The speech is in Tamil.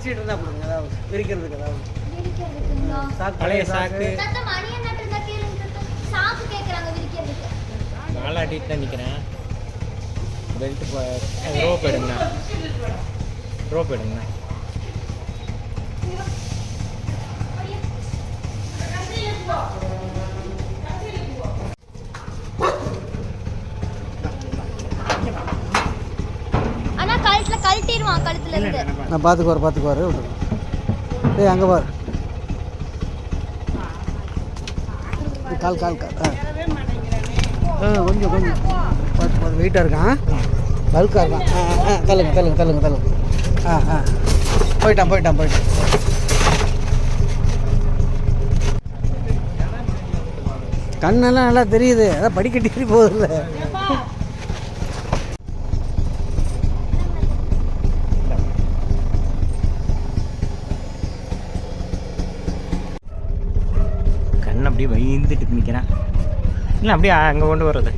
பெட்ஷீட் இருந்தால் கொடுங்க, ஏதாவது விரிக்கிறதுக்கு ஏதாவது. சாக்கு, பழைய சாக்கு நாளாட்டிட்டு தான் நிற்கிறேன். பெல்ட் ரோப் எடுங்கண்ணா, ரோப் எடுங்கண்ணா. நான் பார்த்துக்குவார். ஏய் அங்கே பாரு, கால் கொஞ்சம் பார்த்து வெயிட்டாக இருக்கான், பல்காக இருக்கான். தள்ளுங்க. போயிட்டான். கண்ணெல்லாம் நல்லா தெரியுது, அதான் படிக்கட்டி போகுதில்ல. கண் அப்படியே பயந்துட்டு நிற்கிறேன். இல்லை அப்படியே அங்கே கொண்டு வர்றது.